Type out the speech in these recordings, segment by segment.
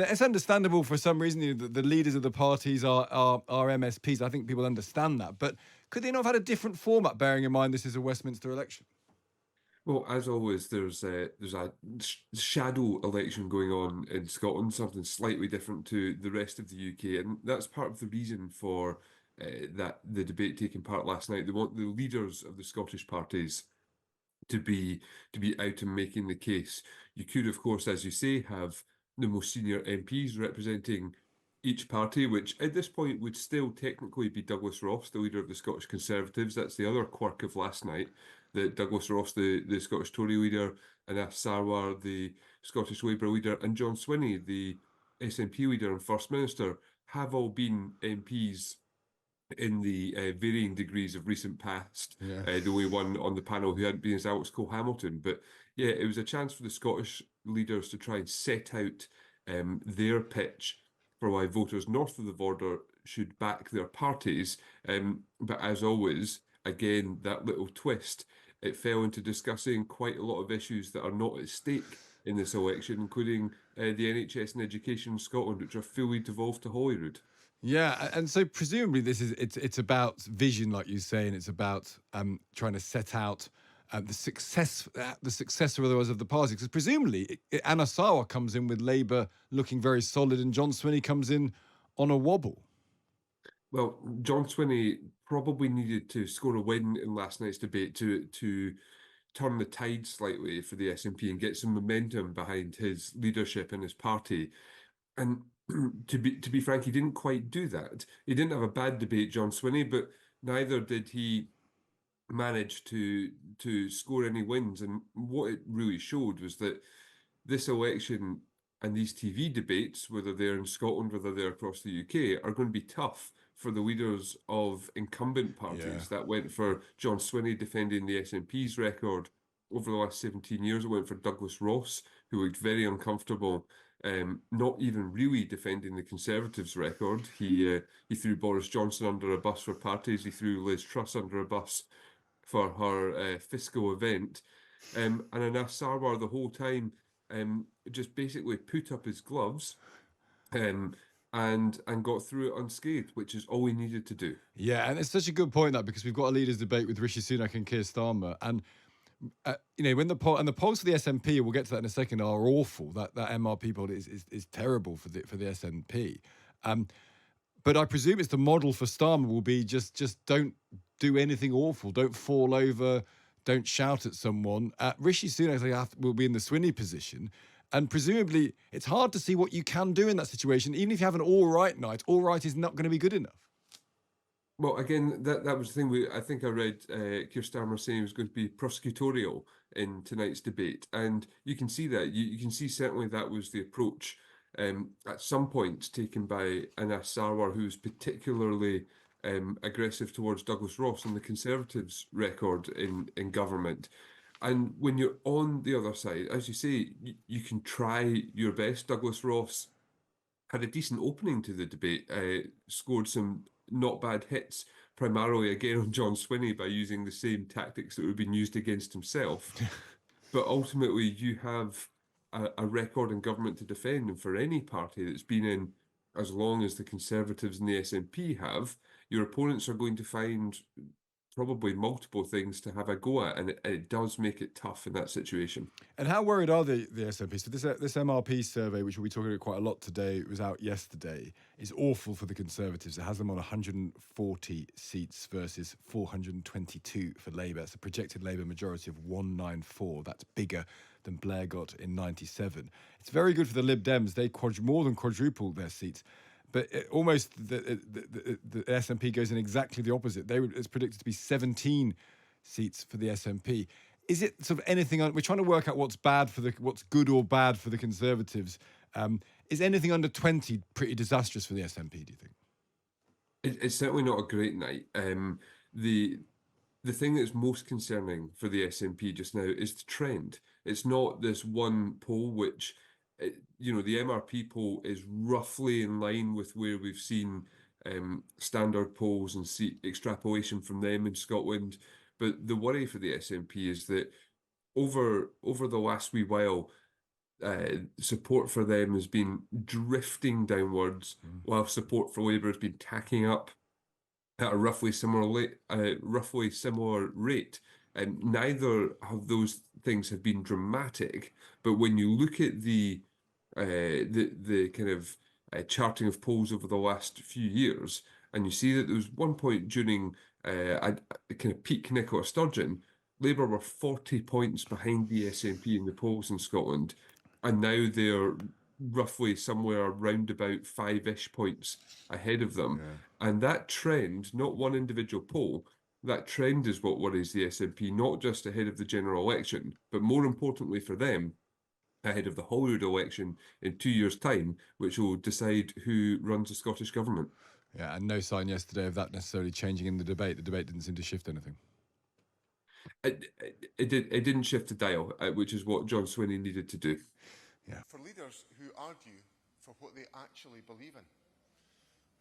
It's understandable for some reason. The leaders of the parties are MSPs. I think people understand that. But could they not have had a different format, bearing in mind this is a Westminster election? Well, as always, there's a shadow election going on in Scotland, something slightly different to the rest of the UK, and that's part of the reason for that the debate taking part last night. They want the leaders of the Scottish parties to be out and making the case. You could, of course, as you say, have the most senior MPs representing each party, which at this point would still technically be Douglas Ross, the leader of the Scottish Conservatives. That's the other quirk of last night, that Douglas Ross, the Scottish Tory leader, and Sarwar, the Scottish Labour leader, and John Swinney, the SNP leader and First Minister, have all been MPs in the varying degrees of recent past. Yeah. The only one on the panel who hadn't been is Alex Cole-Hamilton. But yeah, it was a chance for the Scottish leaders to try and set out their pitch for why voters north of the border should back their parties. But as always, again, that little twist, it fell into discussing quite a lot of issues that are not at stake in this election, including the NHS and education in Scotland, which are fully devolved to Holyrood. Yeah, and so presumably it's about vision, like you say, and it's about trying to set out the successor otherwise of the party. Because presumably Anna Sarwar comes in with Labour looking very solid, and John Swinney comes in on a wobble. Well, John Swinney probably needed to score a win in last night's debate to turn the tide slightly for the SNP and get some momentum behind his leadership and his party. And to be frank, he didn't quite do that. He didn't have a bad debate, John Swinney, but neither did he manage to score any wins. And what it really showed was that this election and these TV debates, whether they're in Scotland, whether they're across the UK, are going to be tough for the leaders of incumbent parties. Yeah. That went for John Swinney defending the SNP's record over the last 17 years. It went for Douglas Ross, who looked very uncomfortable, not even really defending the Conservatives' record. He threw Boris Johnson under a bus for parties. He threw Liz Truss under a bus for her fiscal event. And Anas Sarwar the whole time just basically put up his gloves um, and got through it unscathed, which is all he needed to do. Yeah, and it's such a good point that because we've got a leaders debate with Rishi Sunak and Keir Starmer, and when the polls for the SNP, we'll get to that in a second, are awful. That MRP poll is terrible for the SNP. But I presume it's the model for Starmer will be just don't do anything awful, don't fall over, don't shout at someone. Rishi Sunak will be in the Swinney position. And presumably, it's hard to see what you can do in that situation. Even if you have an all right night, all right is not going to be good enough. Well, again, that was the thing. I think I read Keir Starmer saying he was going to be prosecutorial in tonight's debate, and you can see that. You can see certainly that was the approach at some points taken by Anas Sarwar, who was particularly aggressive towards Douglas Ross and the Conservatives' record in government. And when you're on the other side, as you say, you can try your best. Douglas Ross had a decent opening to the debate, scored some not bad hits, primarily again on John Swinney by using the same tactics that would have been used against himself. But ultimately, you have a record in government to defend, and for any party that's been in as long as the Conservatives and the SNP have, your opponents are going to find probably multiple things to have a go at, and it does make it tough in that situation. And how worried are the SNP? So this MRP survey, which we'll be talking about quite a lot today, it was out yesterday, is awful for the Conservatives. It has them on 140 seats versus 422 for Labour. It's a projected Labour majority of 194. That's bigger than Blair got in 97. It's very good for the Lib Dems. They more than quadrupled their seats. But almost the SNP goes in exactly the opposite. It's predicted to be 17 seats for the SNP. Is it sort of anything? We're trying to work out what's good or bad for the Conservatives. Is anything under 20 pretty disastrous for the SNP? Do you think? It's certainly not a great night. The thing that's most concerning for the SNP just now is the trend. It's not this one poll, which the MRP poll is roughly in line with where we've seen standard polls and see extrapolation from them in Scotland. But the worry for the SNP is that over the last wee while, support for them has been drifting downwards, while support for Labour has been tacking up at a roughly similar rate. And neither of those things have been dramatic. But when you look at the kind of charting of polls over the last few years, and you see that there was one point during a kind of peak Nicola Sturgeon, Labour were 40 points behind the SNP in the polls in Scotland, and now they're roughly somewhere around about 5-ish points ahead of them. Yeah. And that trend, not one individual poll, that trend is what worries the SNP, not just ahead of the general election, but more importantly for them, ahead of the Holyrood election in 2 years' time, which will decide who runs the Scottish Government. Yeah, and no sign yesterday of that necessarily changing in the debate. The debate didn't seem to shift anything. It didn't shift the dial, which is what John Swinney needed to do. Yeah. For leaders who argue for what they actually believe in.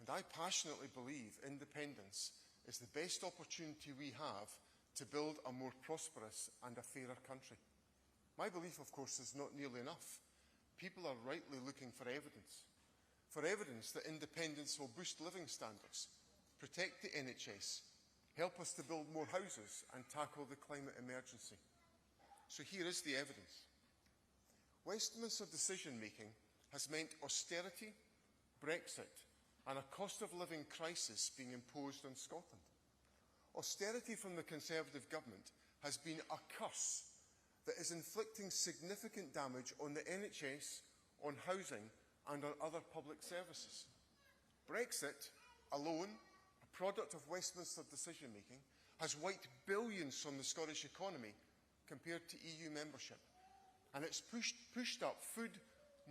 And I passionately believe independence is the best opportunity we have to build a more prosperous and a fairer country. My belief, of course, is not nearly enough. People are rightly looking for evidence that independence will boost living standards, protect the NHS, help us to build more houses and tackle the climate emergency. So here is the evidence. Westminster decision-making has meant austerity, Brexit, and a cost of living crisis being imposed on Scotland. Austerity from the Conservative government has been a curse that is inflicting significant damage on the NHS, on housing, and on other public services. Brexit alone, a product of Westminster decision-making, has wiped billions from the Scottish economy compared to EU membership. And it's pushed up food,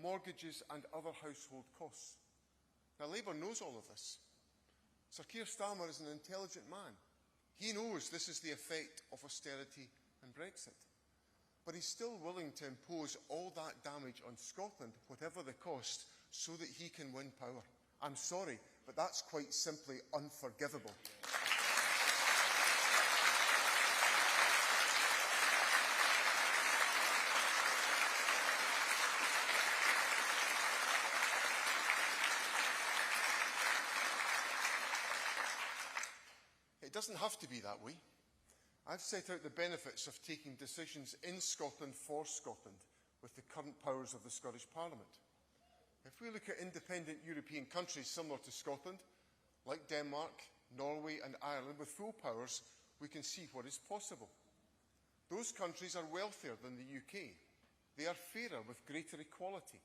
mortgages and other household costs. Now, Labour knows all of this. Sir Keir Starmer is an intelligent man. He knows this is the effect of austerity and Brexit. But he's still willing to impose all that damage on Scotland, whatever the cost, so that he can win power. I'm sorry, but that's quite simply unforgivable. It doesn't have to be that way. I've set out the benefits of taking decisions in Scotland for Scotland with the current powers of the Scottish Parliament. If we look at independent European countries similar to Scotland, like Denmark, Norway and Ireland, with full powers, we can see what is possible. Those countries are wealthier than the UK. They are fairer with greater equality.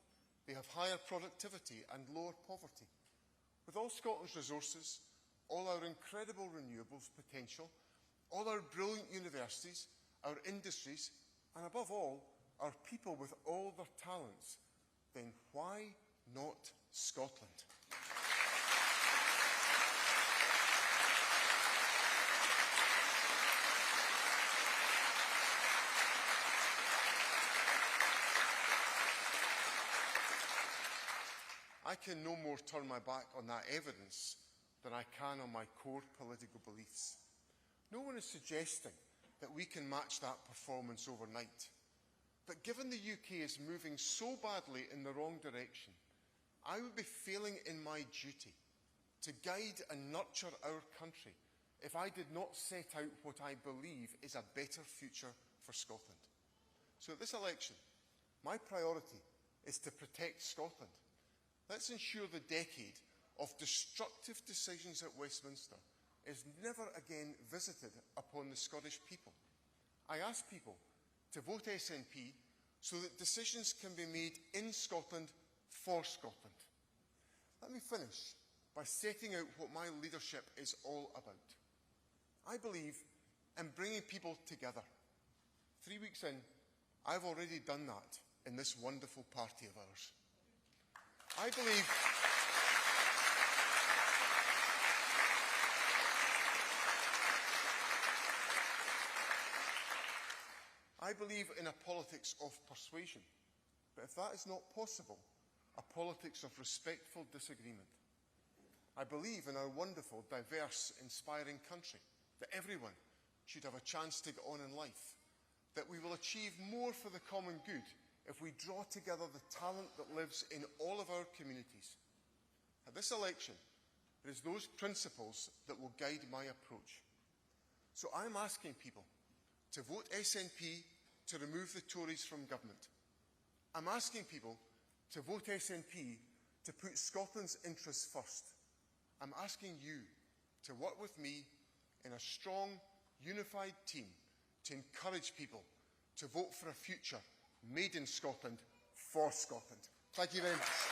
They have higher productivity and lower poverty. With all Scotland's resources, all our incredible renewables potential, all our brilliant universities, our industries, and above all, our people with all their talents, then why not Scotland? I can no more turn my back on that evidence than I can on my core political beliefs. No one is suggesting that we can match that performance overnight. But given the UK is moving so badly in the wrong direction, I would be failing in my duty to guide and nurture our country if I did not set out what I believe is a better future for Scotland. So at this election, my priority is to protect Scotland. Let's ensure the decade of destructive decisions at Westminster is never again visited upon the Scottish people. I ask people to vote SNP so that decisions can be made in Scotland for Scotland. Let me finish by setting out what my leadership is all about. I believe in bringing people together. 3 weeks in, I've already done that in this wonderful party of ours. I believe in a politics of persuasion, but if that is not possible, a politics of respectful disagreement. I believe in our wonderful, diverse, inspiring country, that everyone should have a chance to get on in life, that we will achieve more for the common good if we draw together the talent that lives in all of our communities. At this election, it is those principles that will guide my approach. So I'm asking people to vote SNP to remove the Tories from government. I'm asking people to vote SNP to put Scotland's interests first. I'm asking you to work with me in a strong, unified team to encourage people to vote for a future made in Scotland for Scotland. Thank you very much.